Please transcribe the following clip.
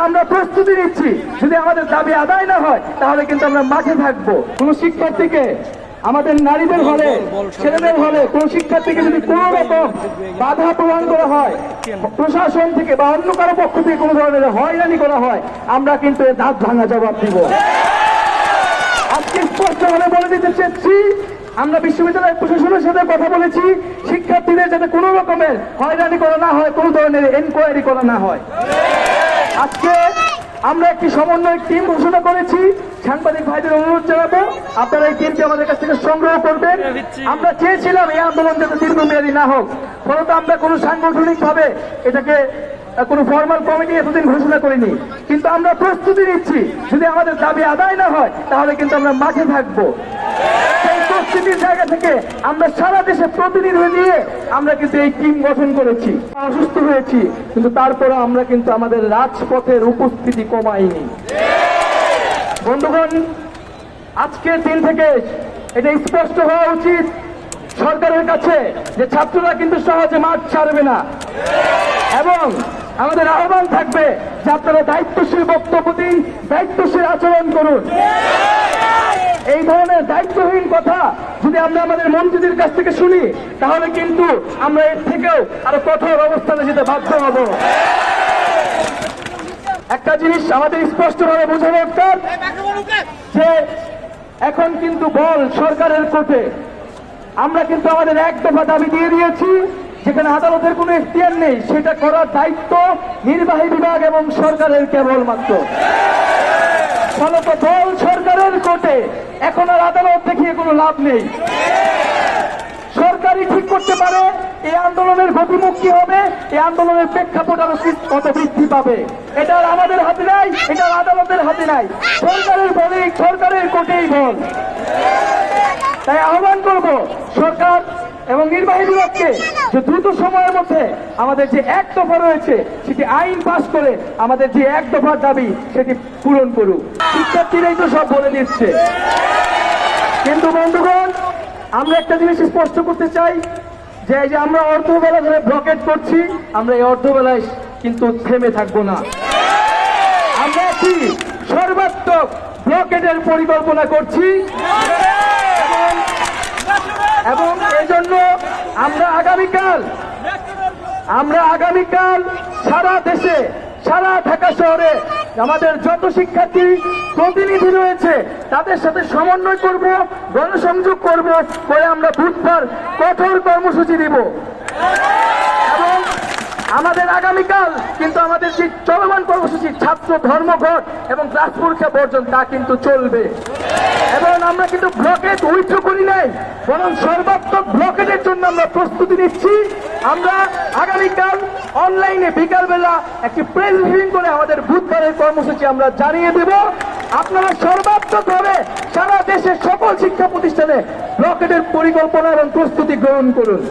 আমরা প্রস্তুতি নিচ্ছি। যদি আমাদের দাবি আদায় না হয় তাহলে কিন্তু আমরা মাঠে থাকবো। কোন শিক্ষার্থীকে, আমাদের নারীদের হলে, ছেলেদের হলে কোন শিক্ষার্থীকে যদি কোন রকম বাধা প্রদান করা হয় প্রশাসন থেকে বা অন্য কারো পক্ষ থেকে কোন ধরনের হয়রানি করা হয়, আমরা কিন্তু এর দাঁত ভাঙা জবাব দিব। আজকে স্পষ্টভাবে বলে দিতে চাচ্ছি, আমরা বিশ্ববিদ্যালয় প্রশাসনের সাথে কথা বলেছি, শিক্ষার্থীদের যাতে কোনো রকমের হয়রানি করা না হয়, কোনো ধরনের এনকোয়ারি করা না হয়। আজকে আমরা একটি সমন্বয় টিম ঘোষণা করেছি। সাংবাদিক ভাইদের অনুরোধ জানাবো, আপনারা এই টিমটি আমাদের কাছ থেকে সংগ্রহ করবেন। আমরা চেয়েছিলাম এই আন্দোলন যাতে দীর্ঘমেয়াদী না হোক, ফলত আমরা কোনো সাংগঠনিক ভাবে এটাকে কোনো ফর্মাল কমিটি এতদিন ঘোষণা করিনি, কিন্তু আমরা প্রস্তুতি নিচ্ছি। যদি আমাদের দাবি আদায় না হয় তাহলে কিন্তু আমরা মাঠে থাকবো। সেই প্রস্তুতির জায়গা থেকে আমরা সারা দেশে প্রতিনিধি দিয়ে আমরা কিন্তু এই টিম গঠন করেছি। অসুস্থ হয়েছি, কিন্তু তারপরে আমরা কিন্তু আমাদের রাজপথের উপস্থিতি কমাইনি। বন্ধুগণ, আজকের দিন থেকে এটা স্পষ্ট হওয়া উচিত সরকারের কাছে যে ছাত্ররা কিন্তু সহজে মাঠ ছাড়বে না, এবং আমাদের আহ্বান থাকবে যে আপনারা দায়িত্বশীল বক্তব্য দিন, দায়িত্বশীল আচরণ করুন। এই ধরনের দায়িত্বহীন কথা যদি আমরা আমাদের মন্ত্রীদের কাছ থেকে শুনি তাহলে কিন্তু আমরা এর থেকেও আরো কঠোর অবস্থানে যেতে বাধ্য হব। একটা জিনিস আমাদের স্পষ্টভাবে বোঝা দরকার যে এখন কিন্তু বল সরকারের কোর্টে। আমরা কিন্তু আমাদের এক দফা দাবি দিয়ে দিয়েছি, যেখানে আদালতের কোনো এখতিয়ার নেই, সেটা করার দায়িত্ব নির্বাহী বিভাগ এবং সরকারের কেবলমাত্র। ফলত বল সরকারের কোর্টে, এখন আর আদালত দেখিয়ে কোনো লাভ নেই। সরকারই ঠিক করতে পারে এই আন্দোলনের গতিমুখ কি হবে, এই আন্দোলনের প্রেক্ষাপট আরো কত বৃদ্ধি পাবে। এটা আমাদের হাতে নাই, এটা আদালতের হাতে নাই, সরকারের বলেই, সরকারের কোর্টেই বল। তাই আহ্বান করব সরকার এবং নির্বাহী বিভাগকে যে দ্রুত সময়ের মধ্যে আমাদের যে এক দফা রয়েছে সেটি আইন পাস করে আমাদের যে এক দফার দাবি সেটি পূরণ করুক। শিক্ষার্থীরাই তো সব বলে দিচ্ছে। কিন্তু বন্ধুগণ, আমরা একটা জিনিস স্পষ্ট করতে চাই যে এই যে আমরা অর্ধবেলা ধরে ব্লকেট করছি, আমরা এই অর্ধবেলায় কিন্তু থেমে থাকবো না। আমরা কি সর্বাত্মক ব্লকেটের পরিকল্পনা করছি, এবং এই জন্য আমরা আগামীকাল সারা দেশে, সারা ঢাকা শহরে আমাদের যত শিক্ষার্থী প্রতিনিধি রয়েছে তাদের সাথে সমন্বয় করব, গণসংযোগ করব, করে আমরা বুধবার কঠোর কর্মসূচি দিব। এবং আমাদের আগামীকাল কিন্তু আমাদের যে চলমান কর্মসূচি ছাত্র ধর্মঘট এবং ক্লাস পরীক্ষা বর্জন, তা কিন্তু চলবে। এবং আমরা কিন্তু ব্লকেট উইথড্র করি নাই, বরং সর্বাত্মক ব্লকেটের জন্য আমরা প্রস্তুতি নিচ্ছি। আমরা আগামীকাল অনলাইনে বিকালবেলা একটি প্রেস ব্রিফিং করে আমাদের বুধবারের কর্মসূচি আমরা জানিয়ে দেব। আপনারা সর্বাত্মকভাবে সারা দেশের সকল শিক্ষা প্রতিষ্ঠানে ব্লকেটের পরিকল্পনা এবং প্রস্তুতি গ্রহণ করুন।